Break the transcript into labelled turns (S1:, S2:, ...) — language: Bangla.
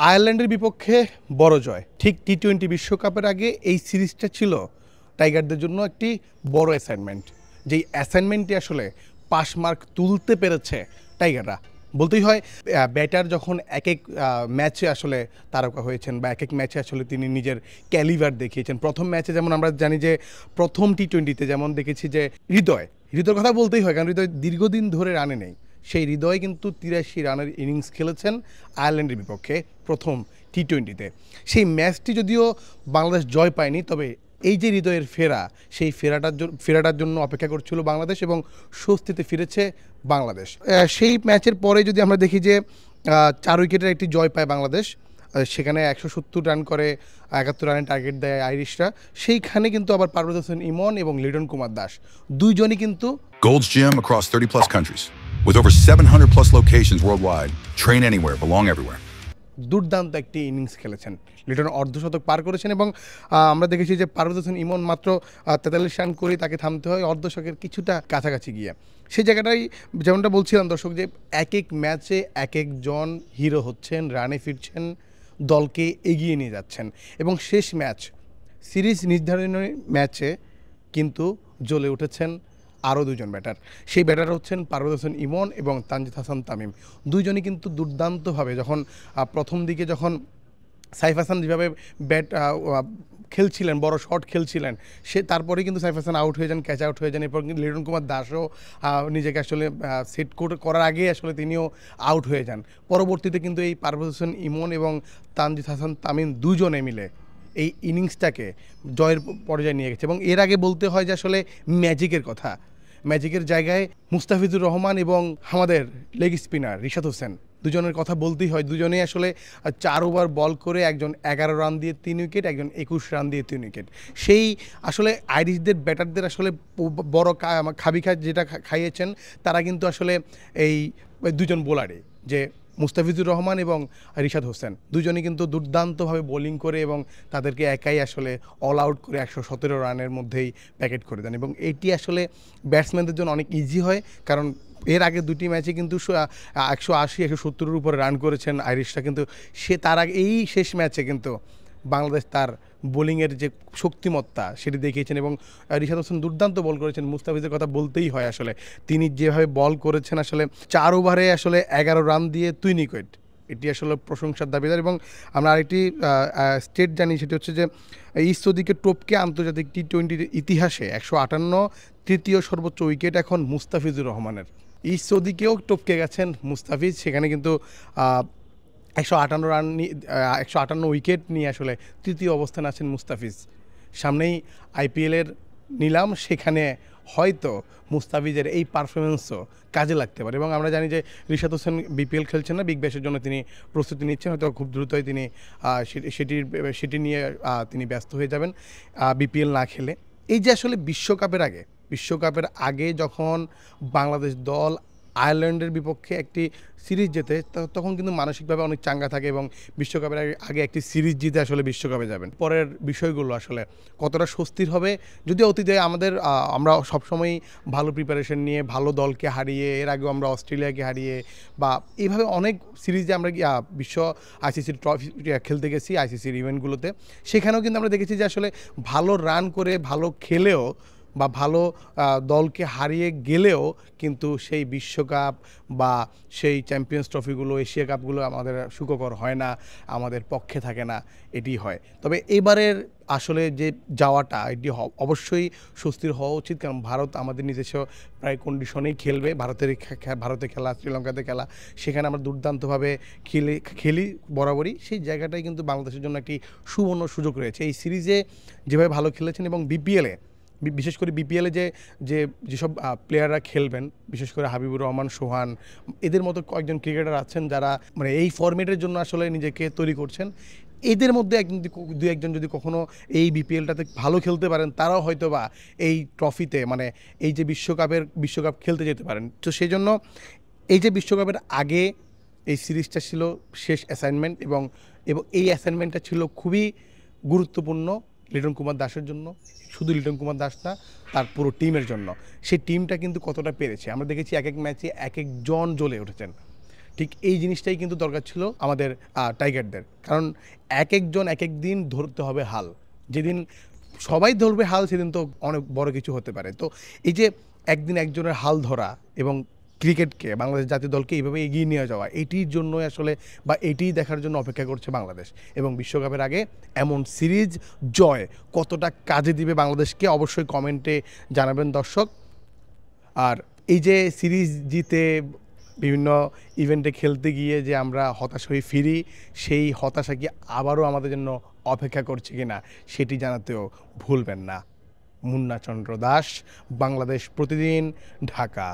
S1: আয়ারল্যান্ডের বিপক্ষে বড় জয়। ঠিক টি-20 বিশ্বকাপের আগে এই সিরিজটা ছিল টাইগারদের জন্য একটি বড় অ্যাসাইনমেন্ট, যেই অ্যাসাইনমেন্টটি আসলে পাস মার্ক তুলতে পেরেছে টাইগাররা। বলতেই হয় ব্যাটার যখন এক এক ম্যাচে আসলে তারকা হয়েছেন বা এক এক ম্যাচে আসলে তিনি নিজের ক্যালিভার দেখিয়েছেন। প্রথম ম্যাচে যেমন আমরা জানি যে প্রথম টি-20তে যেমন দেখেছি যে হৃদয়ের কথা বলতেই হয়, কারণ হৃদয় দীর্ঘদিন ধরে রানে নেই। সেই হৃদয় কিন্তু 83 রানের ইনিংস খেলেছেন আয়ারল্যান্ডের বিপক্ষে প্রথম টি-20তে। সেই ম্যাচটি যদিও বাংলাদেশ জয় পায়নি, তবে এই যে হৃদয়ের ফেরা, সেই ফেরাটার জন্য অপেক্ষা করছিল বাংলাদেশ এবং স্বস্তিতে ফিরেছে বাংলাদেশ। সেই ম্যাচের পরে যদি আমরা দেখি যে 4 উইকেটের একটি জয় পায় বাংলাদেশ, সেখানে 170 রান করে 71 রানের টার্গেট দেয় আইরিশরা। সেইখানে কিন্তু আবার পারভেজ হোসেন ইমন এবং লিটন কুমার দাস দুইজনই কিন্তু
S2: Gold's Gym across 30 plus countries. With over 700 plus locations worldwide, train anywhere, belong everywhere.
S1: দুর্দান্ত একটি ইনিংস খেলেছেন। লিটন অর্ধশতক পার করেছেন এবং আমরা দেখেছি যে পারভেজ হোসেন ইমন মাত্র 43 রান করে তাকে থামতে হয় অর্ধশকের কিছুটা কাছাকাছি গিয়ে। সেই জায়গাটাই যেমনটা বলছিলাম দর্শক, যে এক এক ম্যাচে এক একজন হিরো হচ্ছেন, রানে ফিরছেন, দলকে এগিয়ে নিয়ে যাচ্ছেন। এবং শেষ ম্যাচ, সিরিজ নির্ধারণী ম্যাচে কিন্তু জ্বলে উঠেছেন আরও দুজন ব্যাটার। সেই ব্যাটার হচ্ছেন পারভেজ হোসেন ইমন এবং তানজিদ হাসান তামিম। দুইজনই কিন্তু দুর্দান্তভাবে যখন প্রথম দিকে যখন সাইফ হাসান যেভাবে খেলছিলেন, বড় শট খেলছিলেন, তারপরে কিন্তু সাইফ হাসান আউট হয়ে যান, ক্যাচ আউট হয়ে যান। এরপর কিন্তু লিটন কুমার দাসও নিজেকে আসলে সেট করার আগে আসলে তিনিও আউট হয়ে যান। পরবর্তীতে কিন্তু এই পারভেজ হোসেন ইমন এবং তানজিদ হাসান তামিম দুজনে মিলে এই ইনিংসটাকে জয়ের পর্যায়ে নিয়ে গেছে। এবং এর আগে বলতে হয় যে আসলে ম্যাজিকের কথা, ম্যাজিকের জায়গায় মুস্তাফিজুর রহমান এবং আমাদের লেগ স্পিনার রিশাদ হোসেন, দুজনের কথা বলতেই হয়। দুজনেই আসলে 4 ওভার বল করে, একজন 11 রান দিয়ে 3 উইকেট, একজন 21 রান দিয়ে 3 উইকেট। সেই আসলে আইরিশদের ব্যাটারদের আসলে বড় খাবি যেটা খাইয়েছেন তারা কিন্তু আসলে এই দুজন বোলারে, যে মুস্তাফিজুর রহমান এবং রিশাদ হোসেন, দুজনই কিন্তু দুর্দান্তভাবে বোলিং করে এবং তাদেরকে একাই আসলে অল আউট করে 117 রানের মধ্যেই প্যাকেট করে দেন। এবং এটি আসলে ব্যাটসম্যানদের জন্য অনেক ইজি হয়, কারণ এর আগে দুটি ম্যাচে কিন্তু 180-170-এর উপরে রান করেছেন আইরিশরা, কিন্তু তার আগে এই শেষ ম্যাচে কিন্তু বাংলাদেশ তার বোলিংয়ের যে শক্তিমত্তা সেটি দেখিয়েছেন। এবং রিশাদ হোসেন দুর্দান্ত বল করেছেন। মুস্তাফিজের কথা বলতেই হয়, আসলে তিনি যেভাবে বল করেছেন, আসলে 4 ওভারে আসলে 11 রান দিয়ে 3 উইকেট, এটি আসলে প্রশংসার দাবিদার। এবং আমরা আরেকটি স্টেট জানি, সেটি হচ্ছে যে ইসোদিকে টপকে আন্তর্জাতিক টি-20 ইতিহাসে 158 তৃতীয় সর্বোচ্চ উইকেট এখন মুস্তাফিজুর রহমানের। ইসোদিকেও টপকে গেছেন মুস্তাফিজ, সেখানে কিন্তু 158 উইকেট নিয়ে আসলে তৃতীয় অবস্থানে আছেন মুস্তাফিজ। সামনেই আইপিএলের নিলাম, সেখানে হয়তো মুস্তাফিজের এই পারফরমেন্সও কাজে লাগতে পারে। এবং আমরা জানি যে রিশাদ হোসেন বিপিএল খেলছেন না, বিগ ব্যাশের জন্য তিনি প্রস্তুতি নিচ্ছেন, হয়তো খুব দ্রুতই তিনি সেটি নিয়ে তিনি ব্যস্ত হয়ে যাবেন বিপিএল না খেলে। এই যে আসলে বিশ্বকাপের আগে যখন বাংলাদেশ দল আয়ারল্যান্ডের বিপক্ষে একটি সিরিজ জেতে, তখন কিন্তু মানসিকভাবে অনেক চাঙ্গা থাকে এবং বিশ্বকাপের আগে একটি সিরিজ জিতে আসলে বিশ্বকাপে যাবেন। পরের বিষয়গুলো আসলে কতটা স্বস্তির হবে, যদিও অতীতে আমরা সবসময়ই ভালো প্রিপারেশন নিয়ে ভালো দলকে হারিয়ে, এর আগেও আমরা অস্ট্রেলিয়াকে হারিয়ে বা এইভাবে অনেক সিরিজে আমরা বিশ্ব আইসিসির ট্রফি খেলতে গেছি, আইসিসির ইভেন্টগুলোতে। সেখানেও কিন্তু আমরা দেখেছি যে আসলে ভালো রান করে, ভালো খেলেও বা ভালো দলকে হারিয়ে গেলেও কিন্তু সেই বিশ্বকাপ বা সেই চ্যাম্পিয়ন্স ট্রফিগুলো, এশিয়া কাপগুলো আমাদের সুখকর হয় না, আমাদের পক্ষে থাকে না, এটি হয়। তবে এবারের আসলে যে যাওয়াটা, এটি অবশ্যই স্বস্তির হওয়া উচিত, কারণ ভারত আমাদের নিজস্ব প্রায় কন্ডিশনেই খেলবে। ভারতে খেলা, শ্রীলঙ্কাতে খেলা, সেখানে আমরা দুর্দান্তভাবে খেলি বরাবরই। সেই জায়গাটাই কিন্তু বাংলাদেশের জন্য একটি সুবর্ণ সুযোগ রয়েছে। এই সিরিজে যেভাবে ভালো খেলেছেন এবং বিশেষ করে বিপিএলে যেসব প্লেয়াররা খেলবেন, বিশেষ করে হাবিবুর রহমান, সোহান, এদের মতো কয়েকজন ক্রিকেটার আছেন যারা মানে এই ফরম্যাটের জন্য আসলে নিজেকে তৈরি করছেন। এদের মধ্যে দু একজন যদি কখনো এই বিপিএলটাতে ভালো খেলতে পারেন, তারাও হয়তো বা এই ট্রফিতে, মানে এই যে বিশ্বকাপ খেলতে যেতে পারেন। তো সেই জন্য এই যে বিশ্বকাপের আগে এই সিরিজটা ছিল শেষ অ্যাসাইনমেন্ট, এবং এই অ্যাসাইনমেন্টটা ছিল খুবই গুরুত্বপূর্ণ লিটন কুমার দাসের জন্য। শুধু লিটন কুমার দাস না, তার পুরো টিমের জন্য। সেই টিমটা কিন্তু কতটা পেরেছে আমরা দেখেছি। এক এক ম্যাচে এক একজন জ্বলে উঠেছেন। ঠিক এই জিনিসটাই কিন্তু দরকার ছিল আমাদের টাইগারদের, কারণ এক একজন এক এক দিন ধরতে হবে হাল। যেদিন সবাই ধরবে হাল সেদিন তো অনেক বড় কিছু হতে পারে। তো এই যে একদিন একজনের হাল ধরা এবং ক্রিকেটকে, বাংলাদেশ জাতীয় দলকে এইভাবে এগিয়ে নিয়ে যাওয়া, এটির জন্যই আসলে বা এটিই দেখার জন্য অপেক্ষা করছে বাংলাদেশ। এবং বিশ্বকাপের আগে এমন সিরিজ জয় কতটা কাজে দিবে বাংলাদেশকে অবশ্যই কমেন্টে জানাবেন দর্শক। আর এই যে সিরিজ জিতে বিভিন্ন ইভেন্টে খেলতে গিয়ে যে আমরা হতাশ হয়ে ফিরি, সেই হতাশা কি আবারও আমাদের জন্য অপেক্ষা করছে কিনা সেটি জানাতেও ভুলবেন না। মুন্না চন্দ্র দাস, বাংলাদেশ প্রতিদিন, ঢাকা।